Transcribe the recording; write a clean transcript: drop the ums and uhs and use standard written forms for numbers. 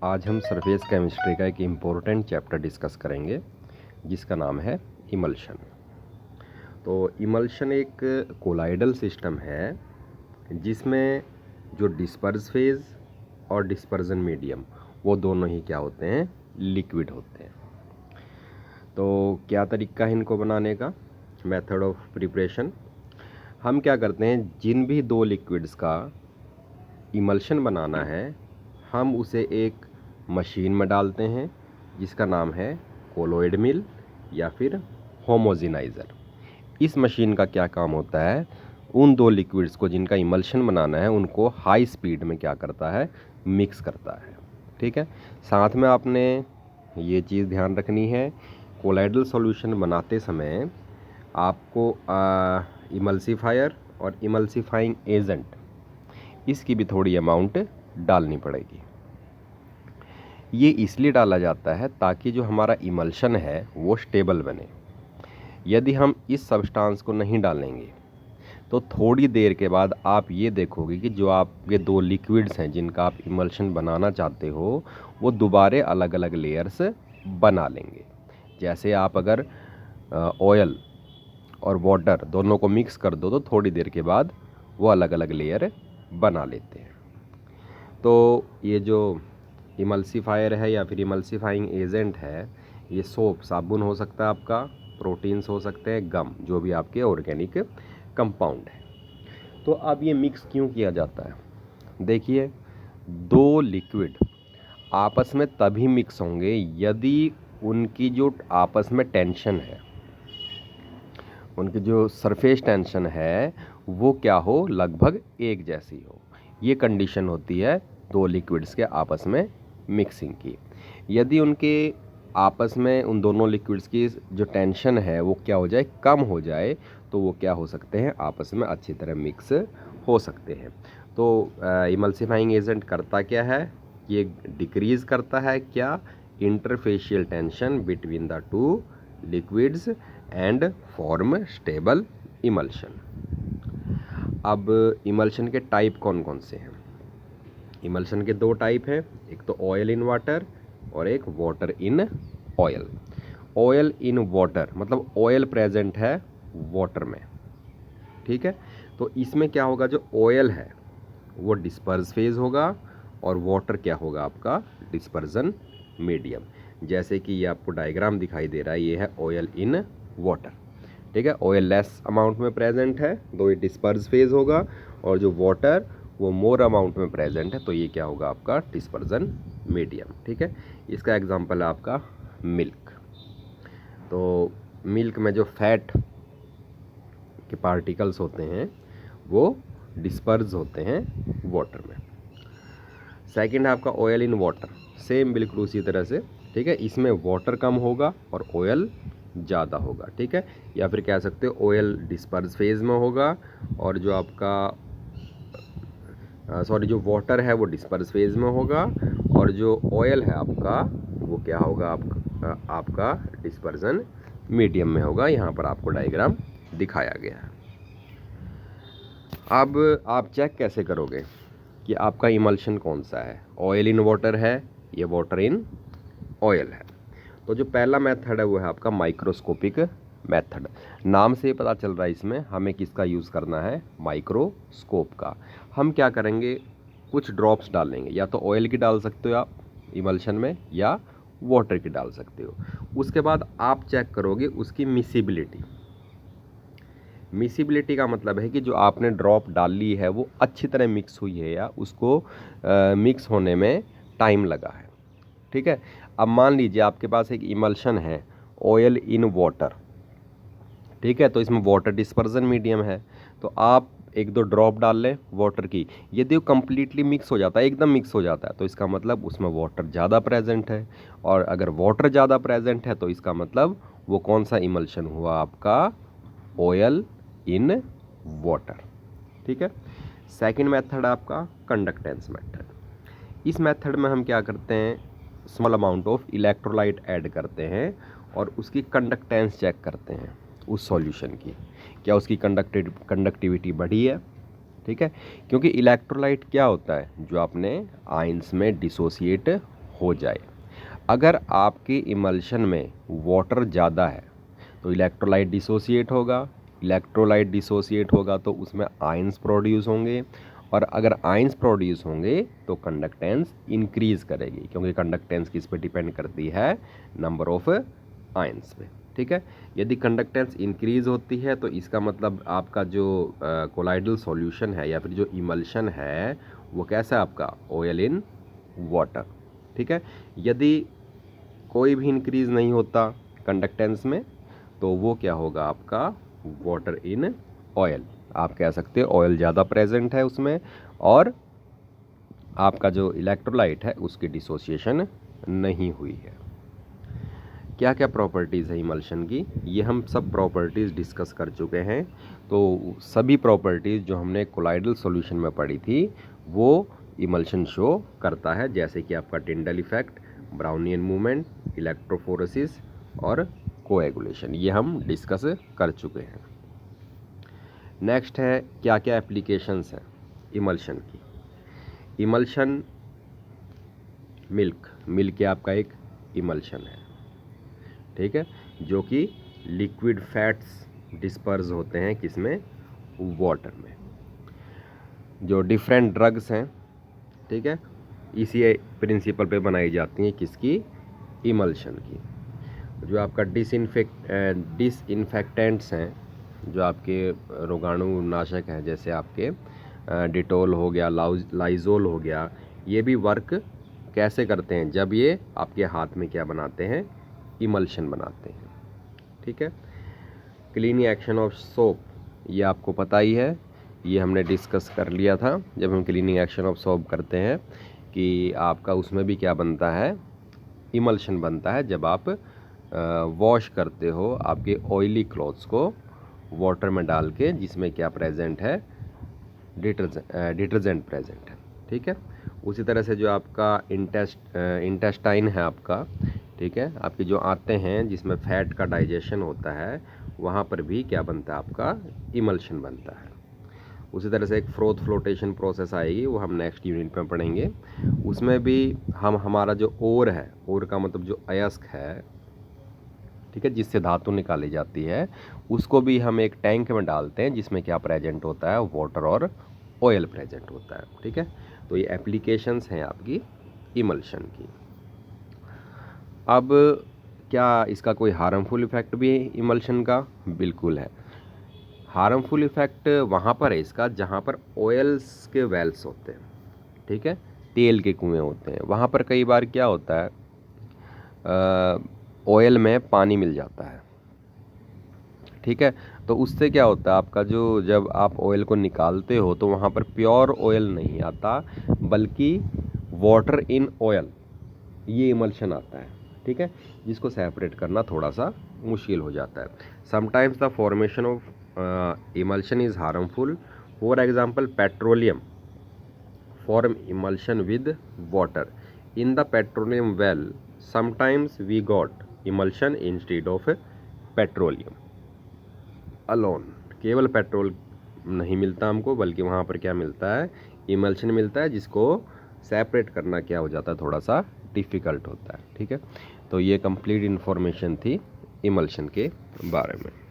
आज हम surface chemistry का एक इम्पोर्टेंट चैप्टर डिस्कस करेंगे जिसका नाम है इमल्शन। तो इमल्शन एक कोलाइडल सिस्टम है जिसमें जो डिस्पर्स फेज और डिस्पर्जन मीडियम वो दोनों ही क्या होते हैं, लिक्विड होते हैं। तो क्या तरीका है इनको बनाने का, मेथड ऑफ प्रिपरेशन। हम क्या करते हैं, जिन भी दो लिक्विड्स का इमल्शन बनाना है हम उसे एक मशीन में डालते हैं जिसका नाम है कोलोइड मिल या फिर होमोजेनाइज़र। इस मशीन का क्या काम होता है, उन दो लिक्विड्स को जिनका इमल्शन बनाना है उनको हाई स्पीड में क्या करता है, मिक्स करता है। ठीक है, साथ में आपने ये चीज़ ध्यान रखनी है, कोलाइडल सॉल्यूशन बनाते समय आपको इमल्सिफायर और इमल्सिफाइंग एजेंट इसकी भी थोड़ी अमाउंट डालनी पड़ेगी। ये इसलिए डाला जाता है ताकि जो हमारा इमल्शन है वो स्टेबल बने। यदि हम इस सब्सटेंस को नहीं डालेंगे तो थोड़ी देर के बाद आप ये देखोगे कि जो आपके दो लिक्विड्स हैं जिनका आप इमल्शन बनाना चाहते हो वो दोबारे अलग अलग लेयर्स बना लेंगे। जैसे आप अगर ऑयल और वाटर दोनों को मिक्स कर दो तो थोड़ी देर के बाद वो अलग अलग लेयर बना लेते हैं। तो ये जो इमल्सिफायर है या फिर इमल्सिफाइंग एजेंट है, ये सोप साबुन हो सकता है आपका, प्रोटीन्स हो सकते हैं, गम, जो भी आपके ऑर्गेनिक कंपाउंड है। तो अब ये मिक्स क्यों किया जाता है, देखिए दो लिक्विड आपस में तभी मिक्स होंगे यदि उनकी जो आपस में टेंशन है, उनकी जो सरफेस टेंशन है वो क्या हो, लगभग एक जैसी हो। ये कंडीशन होती है दो लिक्विड्स के आपस में मिक्सिंग की। यदि उनके आपस में उन दोनों लिक्विड्स की जो टेंशन है वो क्या हो जाए, कम हो जाए, तो वो क्या हो सकते हैं, आपस में अच्छी तरह मिक्स हो सकते हैं। तो इमल्सिफाइंग एजेंट करता क्या है, ये डिक्रीज़ करता है क्या, interfacial tension between the two liquids and form stable emulsion. अब इमल्शन के टाइप कौन कौन से हैं, इमल्शन के दो टाइप हैं, एक तो ऑयल इन वाटर और एक water in oil. Oil in water मतलब ऑयल प्रेजेंट है वाटर में। ठीक है, तो इसमें क्या होगा, जो ऑयल है वो डिस्पर्स फेज होगा और वाटर क्या होगा आपका, डिस्पर्जन मीडियम। जैसे कि ये आपको डायग्राम दिखाई दे रहा है, ये है ऑयल इन वाटर। ठीक है, ऑयल लेस अमाउंट में प्रेजेंट है तो ये डिस्पर्स फेज होगा, और जो वाटर वो मोर अमाउंट में प्रेजेंट है तो ये क्या होगा आपका, डिस्पर्जन मीडियम। ठीक है, इसका एग्जांपल है आपका मिल्क। तो मिल्क में जो फैट के पार्टिकल्स होते हैं वो डिस्पर्स होते हैं वाटर में। सेकंड है आपका ऑयल इन वाटर, सेम बिल्कुल उसी तरह से। ठीक है, इसमें वाटर कम होगा और ऑयल ज़्यादा होगा। ठीक है, या फिर कह सकते हो ऑयल डिस्पर्स फेज में होगा और जो आपका जो वाटर है वो डिस्पर्स फेज में होगा, और जो ऑयल है आपका वो क्या होगा, आपका डिस्पर्जन मीडियम में होगा। यहाँ पर आपको डायग्राम दिखाया गया है। अब आप चेक कैसे करोगे कि आपका इमल्शन कौन सा है, ऑयल इन वाटर है या वाटर इन ऑयल है। तो जो पहला मेथड है वो है आपका माइक्रोस्कोपिक मेथड। नाम से ही पता चल रहा है इसमें हमें किसका यूज़ करना है, माइक्रोस्कोप का। हम क्या करेंगे, कुछ ड्रॉप्स डालेंगे, या तो ऑयल की डाल सकते हो आप इमल्शन में या वाटर की डाल सकते हो। उसके बाद आप चेक करोगे उसकी मिसिबिलिटी। मिसिबिलिटी का मतलब है कि जो आपने ड्रॉप डाल ली है वो अच्छी तरह मिक्स हुई है या उसको मिक्स होने में टाइम लगा है। ठीक है, अब मान लीजिए आपके पास एक इमल्शन है ऑयल इन वाटर। ठीक है, तो इसमें वाटर डिस्पर्जन मीडियम है, तो आप एक दो ड्रॉप डाल लें वाटर की। यदि वो कम्प्लीटली मिक्स हो जाता है, एकदम मिक्स हो जाता है, तो इसका मतलब उसमें वाटर ज़्यादा प्रेजेंट है। और अगर वाटर ज़्यादा प्रेजेंट है तो इसका मतलब वो कौन सा इमल्शन हुआ आपका, ऑयल इन वाटर। ठीक है, सेकंड मेथड आपका कंडक्टेंस मेथड। इस मेथड में हम क्या करते हैं, small amount of electrolyte add करते हैं और उसकी कंडक्टेंस चेक करते हैं उस सॉल्यूशन की, क्या उसकी कंडक्टिविटी बढ़ी है। ठीक है, क्योंकि इलेक्ट्रोलाइट क्या होता है, जो आपने आयंस में डिसोसिएट हो जाए। अगर आपके इमल्शन में वाटर ज़्यादा है तो इलेक्ट्रोलाइट डिसोसिएट होगा, इलेक्ट्रोलाइट डिसोसिएट होगा तो उसमें आयंस प्रोड्यूस होंगे, और अगर आयंस प्रोड्यूस होंगे तो कंडक्टेंस इंक्रीज़ करेगी, क्योंकि कंडक्टेंस किस पे डिपेंड करती है, नंबर ऑफ आयंस पे। ठीक है, यदि कंडक्टेंस इंक्रीज़ होती है तो इसका मतलब आपका जो कोलाइडल सॉल्यूशन है या फिर जो इमल्शन है वो कैसा है आपका, ऑयल इन वाटर। ठीक है, यदि कोई भी इंक्रीज़ नहीं होता कंडक्टेंस में तो वो क्या होगा आपका, वाटर इन ऑयल। आप कह सकते हैं ऑयल ज़्यादा प्रेजेंट है उसमें, और आपका जो इलेक्ट्रोलाइट है उसकी डिसोसिएशन नहीं हुई है। क्या क्या प्रॉपर्टीज़ है इमल्शन की, ये हम सब प्रॉपर्टीज़ डिस्कस कर चुके हैं। तो सभी प्रॉपर्टीज़ जो हमने कोलाइडल सॉल्यूशन में पढ़ी थी वो इमल्शन शो करता है, जैसे कि आपका Tyndall effect, Brownian movement, electrophoresis और कोएगुलेशन, ये हम डिस्कस कर चुके हैं। नेक्स्ट है क्या क्या एप्लीकेशंस हैं इमल्शन की। इमल्शन मिल्क आपका एक इमल्शन है, ठीक है, जो कि लिक्विड फैट्स डिस्पर्स होते हैं किसमें, वाटर में। जो डिफरेंट ड्रग्स हैं, ठीक है, इसी प्रिंसिपल पे बनाई जाती हैं, किसकी, इमल्शन की। जो आपका डिसइंफेक्टेंट्स हैं, जो आपके रोगाणु नाशक हैं, जैसे आपके डिटोल हो गया, लाइजोल हो गया, ये भी वर्क कैसे करते हैं, जब ये आपके हाथ में क्या बनाते हैं, इमल्शन बनाते हैं। ठीक है, क्लीनिंग एक्शन ऑफ सोप, ये आपको पता ही है, ये हमने डिस्कस कर लिया था जब हम क्लीनिंग एक्शन ऑफ सोप करते हैं, कि आपका उसमें भी क्या बनता है, इमल्शन बनता है। जब आप वॉश करते हो आपके ऑयली क्लॉथ्स को वाटर में डाल के, जिसमें क्या प्रेजेंट है, डिटर्जेंट प्रेजेंट है। ठीक है, उसी तरह से जो आपका इंटेस्टाइन है आपका, ठीक है, आपके जो आते हैं जिसमें फैट का डाइजेशन होता है, वहाँ पर भी क्या बनता है आपका, इमल्शन बनता है। उसी तरह से एक फ्लोटेशन प्रोसेस आएगी, वो हम नेक्स्ट यूनिट में पढ़ेंगे। उसमें भी हम हमारा जो ओर है, ओर का मतलब जो अयस्क है, ठीक है, जिससे धातु निकाली जाती है, उसको भी हम एक टैंक में डालते हैं जिसमें क्या प्रेजेंट होता है, वाटर और ऑयल प्रेजेंट होता है। ठीक है, तो ये एप्लीकेशंस हैं आपकी इमल्शन की। अब क्या इसका कोई हार्मफुल इफेक्ट भी है इमल्शन का, बिल्कुल है। हार्मफुल इफेक्ट वहाँ पर है इसका जहाँ पर ऑयल्स के वेल्स होते हैं, ठीक है, तेल के कुएं होते हैं, वहाँ पर कई बार क्या होता है, ऑयल में पानी मिल जाता है। ठीक है, तो उससे क्या होता है आपका, जो जब आप ऑयल को निकालते हो तो वहाँ पर प्योर ऑयल नहीं आता, बल्कि वाटर इन ऑयल, ये इमल्शन आता है। ठीक है, जिसको सेपरेट करना थोड़ा सा मुश्किल हो जाता है। Sometimes the formation of emulsion is harmful. For example, petroleum form emulsion with water. In the petroleum well, sometimes we got emulsion instead of petroleum alone. केवल पेट्रोल नहीं मिलता हमको, बल्कि वहाँ पर क्या मिलता है, इमल्शन मिलता है, जिसको सेपरेट करना क्या हो जाता है, थोड़ा सा डिफ़िकल्ट होता है। ठीक है, तो ये कंप्लीट इन्फॉर्मेशन थी इमल्शन के बारे में।